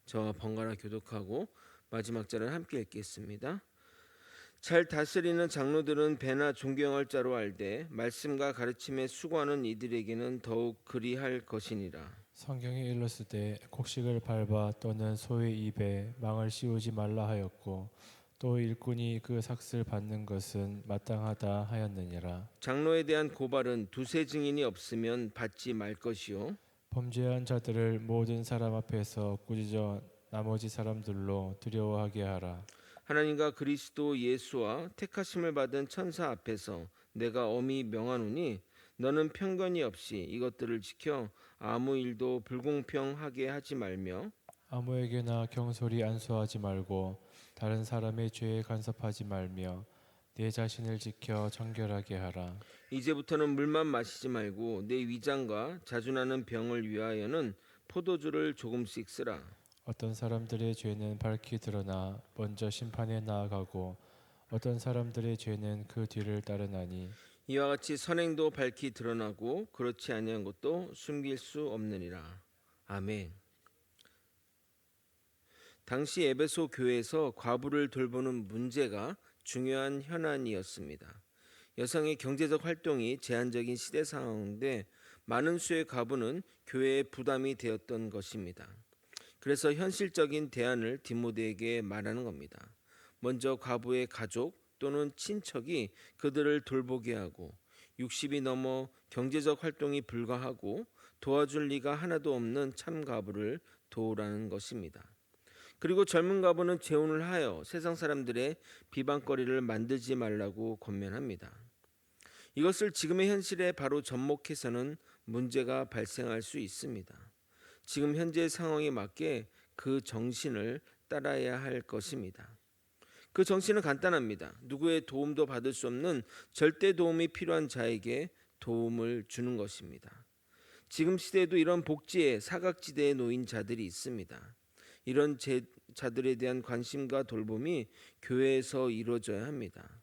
저와 번갈아 교독하고 마지막 절을 함께 읽겠습니다. 잘 다스리는 장로들은 배나 존경할 자로 알되 말씀과 가르침에 수고하는 이들에게는 더욱 그리할 것이니라. 성경에 일렀으되 곡식을 밟아 또는 소의 입에 망을 씌우지 말라 하였고 또 일꾼이 그 삭슬 받는 것은 마땅하다 하였느니라. 장로에 대한 고발은 두세 증인이 없으면 받지 말 것이요 범죄한 자들을 모든 사람 앞에서 꾸짖어 나머지 사람들로 두려워하게 하라. 하나님과 그리스도 예수와 택하심을 받은 천사 앞에서 내가 엄히 명하노니 너는 편견이 없이 이것들을 지켜 아무 일도 불공평하게 하지 말며 아무에게나 경솔히 안수하지 말고 다른 사람의 죄에 간섭하지 말며 내 자신을 지켜 정결하게 하라. 이제부터는 물만 마시지 말고 내 위장과 자주나는 병을 위하여는 포도주를 조금씩 쓰라. 어떤 사람들의 죄는 밝히 드러나 먼저 심판에 나아가고 어떤 사람들의 죄는 그 뒤를 따르나니 이와 같이 선행도 밝히 드러나고 그렇지 아니한 것도 숨길 수 없느니라. 아멘. 당시 에베소 교회에서 과부를 돌보는 문제가 중요한 현안이었습니다. 여성의 경제적 활동이 제한적인 시대 상황인데 많은 수의 과부는 교회의 부담이 되었던 것입니다. 그래서 현실적인 대안을 디모데에게 말하는 겁니다. 먼저 과부의 가족 또는 친척이 그들을 돌보게 하고 60이 넘어 경제적 활동이 불가하고 도와줄 리가 하나도 없는 참 과부를 도우라는 것입니다. 그리고 젊은 과부는 재혼을 하여 세상 사람들의 비방거리를 만들지 말라고 권면합니다. 이것을 지금의 현실에 바로 접목해서는 문제가 발생할 수 있습니다. 지금 현재의 상황에 맞게 그 정신을 따라야 할 것입니다. 그 정신은 간단합니다. 누구의 도움도 받을 수 없는 절대 도움이 필요한 자에게 도움을 주는 것입니다. 지금 시대에도 이런 복지의 사각지대에 놓인 자들이 있습니다. 이런 자들에 대한 관심과 돌봄이 교회에서 이루어져야 합니다.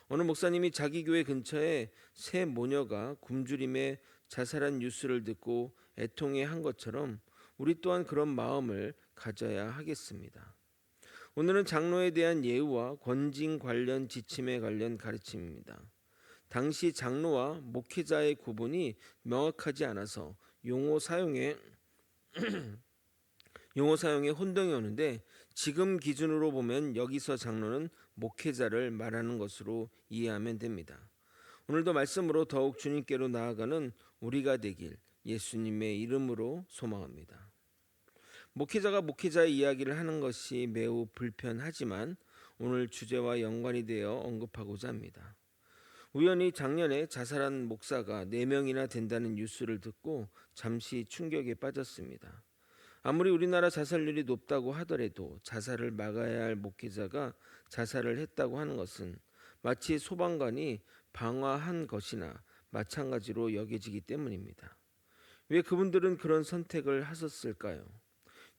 어느 목사님이 자기 교회 근처에 새 모녀가 굶주림에 자살한 뉴스를 듣고 애통해 한 것처럼 우리 또한 그런 마음을 가져야 하겠습니다. 오늘은 장로에 대한 예우와 권징 관련 지침에 관련 가르침입니다. 당시 장로와 목회자의 구분이 명확하지 않아서 용어 사용에 혼동이 오는데 지금 기준으로 보면 여기서 장로는 목회자를 말하는 것으로 이해하면 됩니다. 오늘도 말씀으로 더욱 주님께로 나아가는 우리가 되길 예수님의 이름으로 소망합니다. 목회자가 목회자의 이야기를 하는 것이 매우 불편하지만 오늘 주제와 연관이 되어 언급하고자 합니다. 우연히 작년에 자살한 목사가 4명이나 된다는 뉴스를 듣고 잠시 충격에 빠졌습니다. 아무리 우리나라 자살률이 높다고 하더라도 자살을 막아야 할 목회자가 자살을 했다고 하는 것은 마치 소방관이 방화한 것이나 마찬가지로 여겨지기 때문입니다. 왜 그분들은 그런 선택을 하셨을까요?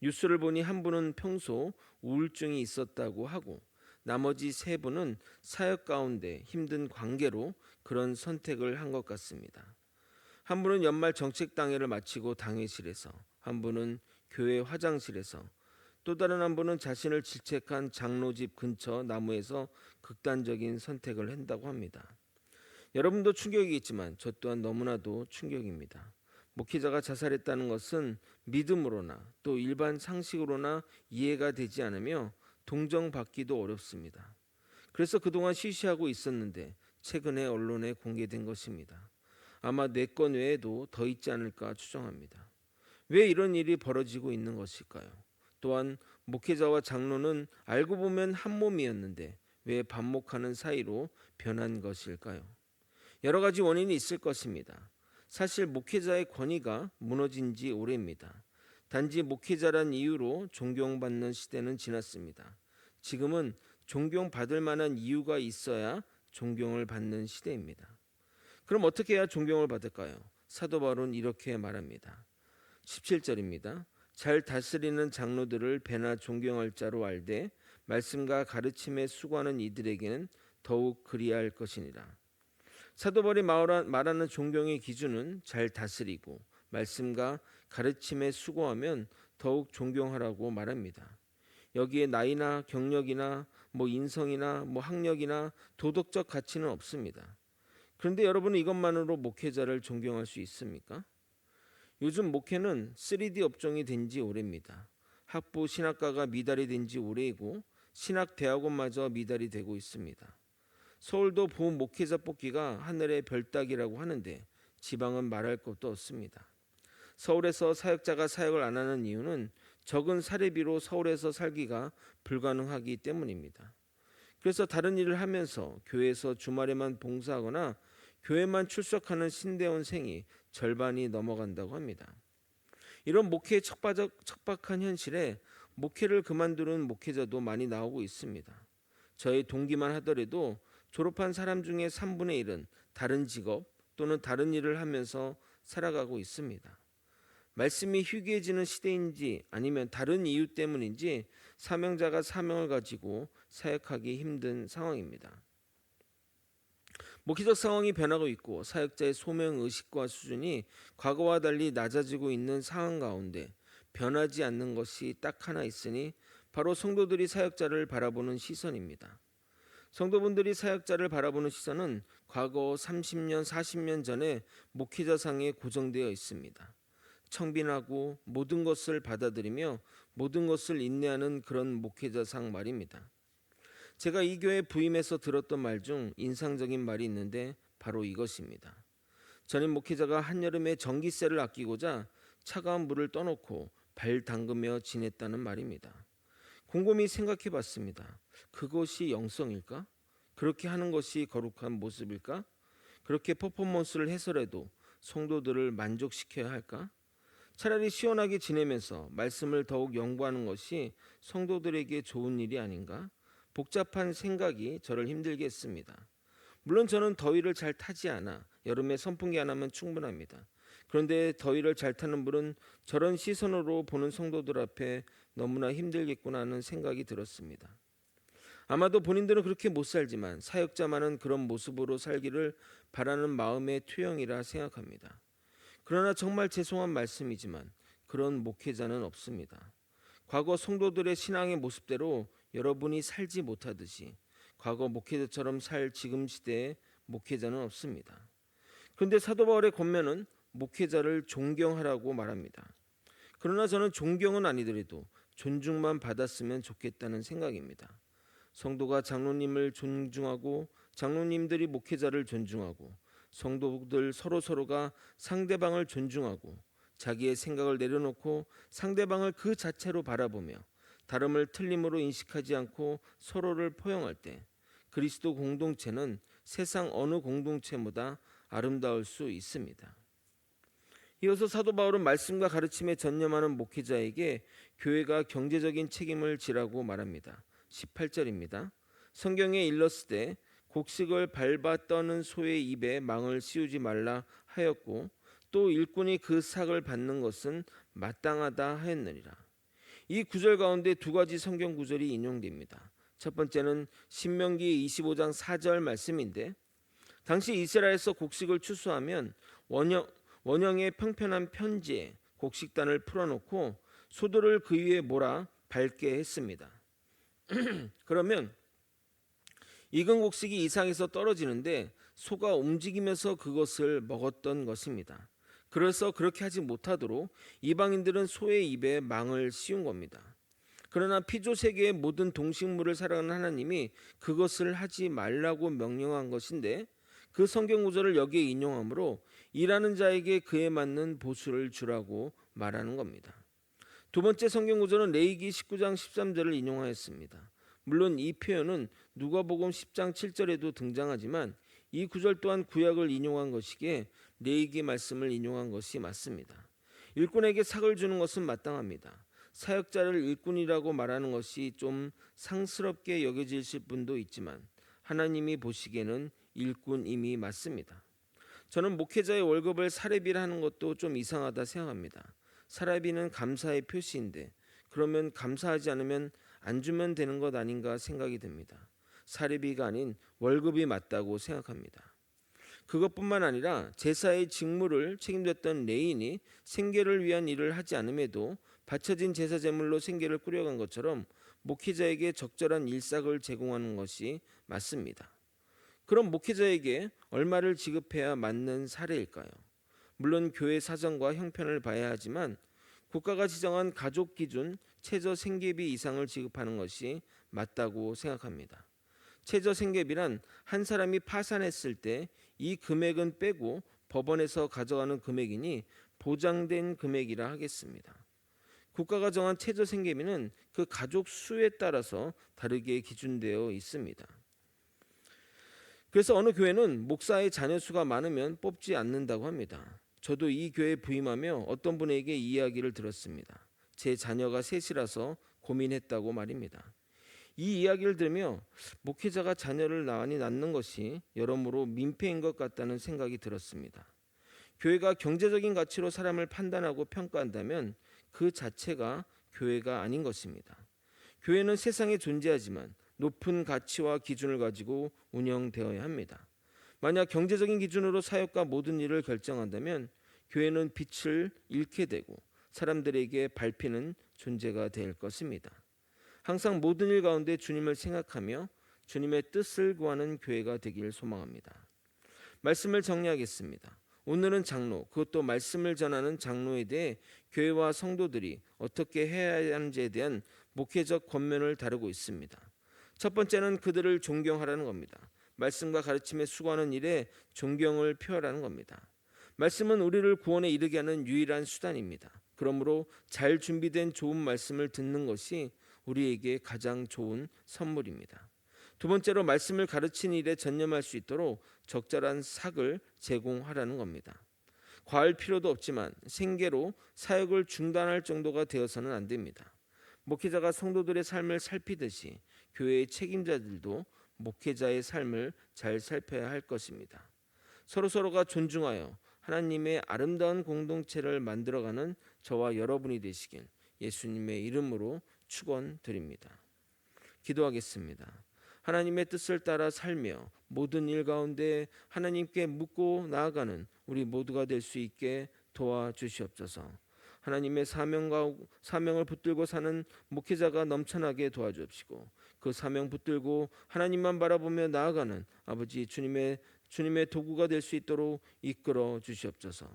뉴스를 보니 한 분은 평소 우울증이 있었다고 하고 나머지 3분은 사역 가운데 힘든 관계로 그런 선택을 한 것 같습니다. 한 분은 연말 정책당회를 마치고 당회실에서, 한 분은 교회 화장실에서, 또 다른 한 분은 자신을 질책한 장로집 근처 나무에서 극단적인 선택을 한다고 합니다. 여러분도 충격이겠지만 저 또한 너무나도 충격입니다. 목회자가 자살했다는 것은 믿음으로나 또 일반 상식으로나 이해가 되지 않으며 동정받기도 어렵습니다. 그래서 그동안 쉬쉬하고 있었는데 최근에 언론에 공개된 것입니다. 아마 4건 외에도 더 있지 않을까 추정합니다. 왜 이런 일이 벌어지고 있는 것일까요? 또한 목회자와 장로는 알고 보면 한 몸이었는데 왜 반목하는 사이로 변한 것일까요? 여러 가지 원인이 있을 것입니다. 사실 목회자의 권위가 무너진 지 오래입니다. 단지 목회자란 이유로 존경받는 시대는 지났습니다. 지금은 존경받을 만한 이유가 있어야 존경을 받는 시대입니다. 그럼 어떻게 해야 존경을 받을까요? 사도 바울은 이렇게 말합니다. 17절입니다. 잘 다스리는 장로들을 배나 존경할 자로 알되 말씀과 가르침에 수고하는 이들에게는 더욱 그리할 것이니라. 사도 바울이 말하는 존경의 기준은 잘 다스리고 말씀과 가르침에 수고하면 더욱 존경하라고 말합니다. 여기에 나이나 경력이나 인성이나 학력이나 도덕적 가치는 없습니다. 그런데 여러분은 이것만으로 목회자를 존경할 수 있습니까? 요즘 목회는 3D 업종이 된 지 오래입니다. 학부 신학과가 미달이 된 지 오래이고 신학대학원마저 미달이 되고 있습니다. 서울도 부 목회자 뽑기가 하늘의 별 따기라고 하는데 지방은 말할 것도 없습니다. 서울에서 사역자가 사역을 안 하는 이유는 적은 사례비로 서울에서 살기가 불가능하기 때문입니다. 그래서 다른 일을 하면서 교회에서 주말에만 봉사하거나 교회만 출석하는 신대원생이 절반이 넘어간다고 합니다. 이런 목회의 척박한 현실에 목회를 그만두는 목회자도 많이 나오고 있습니다. 저희 동기만 하더라도 졸업한 사람 중에 3분의 1은 다른 직업 또는 다른 일을 하면서 살아가고 있습니다. 말씀이 희귀해지는 시대인지 아니면 다른 이유 때문인지 사명자가 사명을 가지고 사역하기 힘든 상황입니다. 목회적 상황이 변하고 있고 사역자의 소명 의식과 수준이 과거와 달리 낮아지고 있는 상황 가운데 변하지 않는 것이 딱 하나 있으니 바로 성도들이 사역자를 바라보는 시선입니다. 성도분들이 사역자를 바라보는 시선은 과거 30년, 40년 전에 목회자상에 고정되어 있습니다. 청빈하고 모든 것을 받아들이며 모든 것을 인내하는 그런 목회자상 말입니다. 제가 이 교회 부임해서 들었던 말 중 인상적인 말이 있는데 바로 이것입니다. 전임 목회자가 한여름에 전기세를 아끼고자 차가운 물을 떠놓고 발 담그며 지냈다는 말입니다. 곰곰이 생각해 봤습니다. 그것이 영성일까? 그렇게 하는 것이 거룩한 모습일까? 그렇게 퍼포먼스를 해서라도 성도들을 만족시켜야 할까? 차라리 시원하게 지내면서 말씀을 더욱 연구하는 것이 성도들에게 좋은 일이 아닌가? 복잡한 생각이 저를 힘들게 했습니다. 물론 저는 더위를 잘 타지 않아 여름에 선풍기 하나면 충분합니다. 그런데 더위를 잘 타는 분은 저런 시선으로 보는 성도들 앞에 너무나 힘들겠구나 하는 생각이 들었습니다. 아마도 본인들은 그렇게 못 살지만 사역자만은 그런 모습으로 살기를 바라는 마음의 투영이라 생각합니다. 그러나 정말 죄송한 말씀이지만 그런 목회자는 없습니다. 과거 성도들의 신앙의 모습대로 여러분이 살지 못하듯이 과거 목회자처럼 살 지금 시대에 목회자는 없습니다. 그런데 사도 바울의 권면은 목회자를 존경하라고 말합니다. 그러나 저는 존경은 아니더라도 존중만 받았으면 좋겠다는 생각입니다. 성도가 장로님을 존중하고 장로님들이 목회자를 존중하고 성도들 서로가 상대방을 존중하고 자기의 생각을 내려놓고 상대방을 그 자체로 바라보며 다름을 틀림으로 인식하지 않고 서로를 포용할 때 그리스도 공동체는 세상 어느 공동체보다 아름다울 수 있습니다. 이어서 사도 바울은 말씀과 가르침에 전념하는 목회자에게 교회가 경제적인 책임을 지라고 말합니다. 18절입니다. 성경에 일렀으되 곡식을 밟아 떠는 소의 입에 망을 씌우지 말라 하였고 또 일꾼이 그 삭을 받는 것은 마땅하다 하였느니라. 이 구절 가운데 두 가지 성경 구절이 인용됩니다. 첫 번째는 신명기 25장 4절 말씀인데 당시 이스라엘에서 곡식을 추수하면 원형의 평평한 편지에 곡식단을 풀어놓고 소들을 그 위에 몰아 밟게 했습니다. 그러면 익은 곡식이 이상에서 떨어지는데 소가 움직이면서 그것을 먹었던 것입니다. 그래서 그렇게 하지 못하도록 이방인들은 소의 입에 망을 씌운 겁니다. 그러나 피조 세계의 모든 동식물을 사랑하는 하나님이 그것을 하지 말라고 명령한 것인데 그 성경 구절을 여기에 인용하므로 일하는 자에게 그에 맞는 보수를 주라고 말하는 겁니다. 두 번째 성경 구절은 레위기 19장 13절을 인용하였습니다. 물론 이 표현은 누가복음 10장 7절에도 등장하지만 이 구절 또한 구약을 인용한 것이기에 레위기 말씀을 인용한 것이 맞습니다. 일꾼에게 삭을 주는 것은 마땅합니다. 사역자를 일꾼이라고 말하는 것이 좀 상스럽게 여겨질 분도 있지만 하나님이 보시기에는 일꾼임이 맞습니다. 저는 목회자의 월급을 사례비라 하는 것도 좀 이상하다 생각합니다. 사례비는 감사의 표시인데 그러면 감사하지 않으면 안 주면 되는 것 아닌가 생각이 듭니다. 사례비가 아닌 월급이 맞다고 생각합니다. 그것뿐만 아니라 제사의 직무를 책임졌던 레인이 생계를 위한 일을 하지 않음에도 바쳐진 제사 제물로 생계를 꾸려간 것처럼 목회자에게 적절한 일삭을 제공하는 것이 맞습니다. 그럼 목회자에게 얼마를 지급해야 맞는 사례일까요? 물론 교회 사정과 형편을 봐야 하지만 국가가 지정한 가족 기준 최저 생계비 이상을 지급하는 것이 맞다고 생각합니다. 최저 생계비란 한 사람이 파산했을 때 이 금액은 빼고 법원에서 가져가는 금액이니 보장된 금액이라 하겠습니다. 국가가 정한 최저 생계비는 그 가족 수에 따라서 다르게 기준되어 있습니다. 그래서 어느 교회는 목사의 자녀 수가 많으면 뽑지 않는다고 합니다. 저도 이 교회에 부임하며 어떤 분에게 이 이야기를 들었습니다. 제 자녀가 셋이라서 고민했다고 말입니다. 이 이야기를 들으며 목회자가 자녀를 많이 낳는 것이 여러모로 민폐인 것 같다는 생각이 들었습니다. 교회가 경제적인 가치로 사람을 판단하고 평가한다면 그 자체가 교회가 아닌 것입니다. 교회는 세상에 존재하지만 높은 가치와 기준을 가지고 운영되어야 합니다. 만약 경제적인 기준으로 사역과 모든 일을 결정한다면 교회는 빛을 잃게 되고 사람들에게 밟히는 존재가 될 것입니다. 항상 모든 일 가운데 주님을 생각하며 주님의 뜻을 구하는 교회가 되길 소망합니다. 말씀을 정리하겠습니다. 오늘은 장로, 그것도 말씀을 전하는 장로에 대해 교회와 성도들이 어떻게 해야 하는지에 대한 목회적 권면을 다루고 있습니다. 첫 번째는 그들을 존경하라는 겁니다. 말씀과 가르침에 수고하는 일에 존경을 표하라는 겁니다. 말씀은 우리를 구원에 이르게 하는 유일한 수단입니다. 그러므로 잘 준비된 좋은 말씀을 듣는 것이 우리에게 가장 좋은 선물입니다. 두 번째로 말씀을 가르치는 일에 전념할 수 있도록 적절한 삭을 제공하라는 겁니다. 과할 필요도 없지만 생계로 사역을 중단할 정도가 되어서는 안 됩니다. 목회자가 성도들의 삶을 살피듯이 교회의 책임자들도 목회자의 삶을 잘 살펴야 할 것입니다. 서로가 존중하여 하나님의 아름다운 공동체를 만들어가는 저와 여러분이 되시길 예수님의 이름으로 축원드립니다. 기도하겠습니다. 하나님의 뜻을 따라 살며 모든 일 가운데 하나님께 묻고 나아가는 우리 모두가 될 수 있게 도와주시옵소서. 하나님의 사명을 붙들고 사는 목회자가 넘쳐나게 도와주옵시고 그 사명 붙들고 하나님만 바라보며 나아가는 아버지 주님의 도구가 될 수 있도록 이끌어 주시옵소서.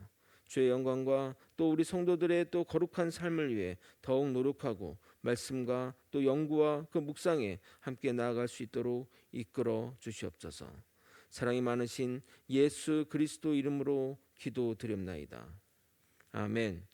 주의 영광과 또 우리 성도들의 또 거룩한 삶을 위해 더욱 노력하고 말씀과 또 연구와 그 묵상에 함께 나아갈 수 있도록 이끌어 주시옵소서. 사랑이 많으신 예수 그리스도 이름으로 기도드립나이다. 아멘.